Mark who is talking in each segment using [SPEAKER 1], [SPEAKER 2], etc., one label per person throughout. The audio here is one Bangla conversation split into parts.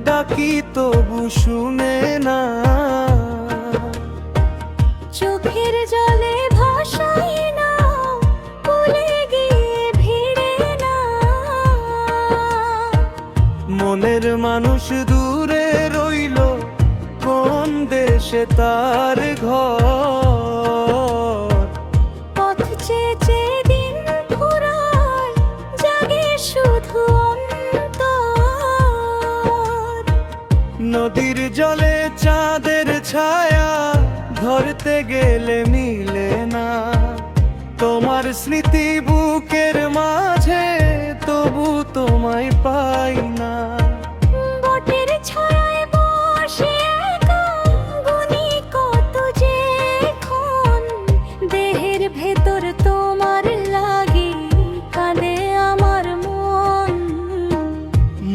[SPEAKER 1] ডাকি তবু শুনে না।
[SPEAKER 2] চোখের জলে ভাসাই না, ভুলে গিয়ে ভিড়ে না।
[SPEAKER 1] মনের মানুষ দূরে রইল, কোন দেশে তার ঘর।
[SPEAKER 2] পথ চেয়ে চেয়ে দিন ফুরায়, জাগে শুধু অন্তর।
[SPEAKER 1] নদীর জলে চাঁদের ছায়া, ধরতে গেলে মিলে না। তোমার স্মৃতি বুকের মাঝে, তবু তোমায় পাই না।
[SPEAKER 2] বটের ছায়ায় বসে একা, গুনি কত যে ক্ষণ। দেহের ভেতর তোমার লাগি কাঁদে আমার মন।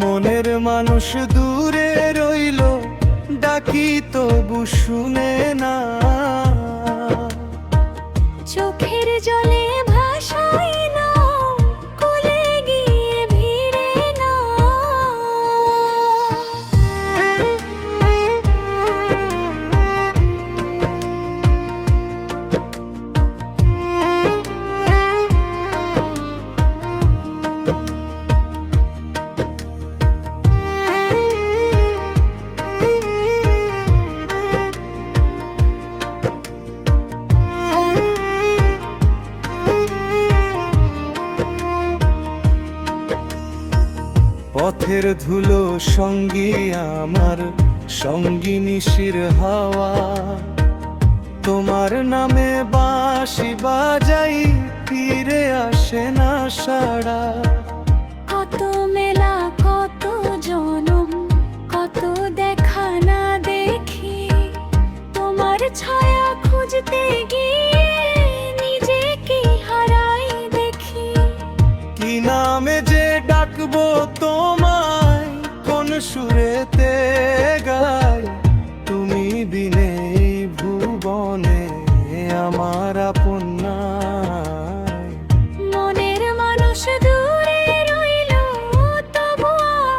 [SPEAKER 1] মনের মানুষ দূরে রইল, ডাকি তবু শুনে না।
[SPEAKER 2] চোখের জলে ভাসাই না, কোলে গিয়ে ভিড়ে না।
[SPEAKER 1] পথের ধুলো সঙ্গী আমার, সঙ্গী নিশির হাওয়া। তোমার নামে বাঁশি বাজাই, ফিরে আসে না সাড়া।
[SPEAKER 2] কত মেলা কত জনম, কত দেখা না দেখি। তোমার ছায়া খুঁজতে গিয়ে নিজেকে হারাই দেখি।
[SPEAKER 1] কি নামে যে ডাকবো তোমায়, কোন সুরেতে গাই। তুমি বিনে এই ভুবনে আমার আপন নাই।
[SPEAKER 2] মনের মানুষ দূরে রইল, তবু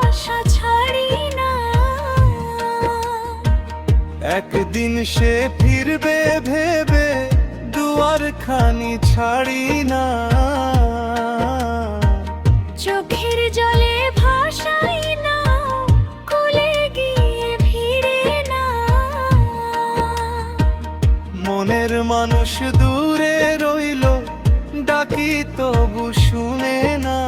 [SPEAKER 2] আশা ছাড়ি না।
[SPEAKER 1] একদিন সে ফিরবে ভেবে, দুয়ার খানি ছাড়ি না।
[SPEAKER 2] চোখের জলে ভাসাই না, কোলে গিয়ে ভিড়ে না।
[SPEAKER 1] মনের মানুষ দূরে রইল, ডাকি তবু শুনে না।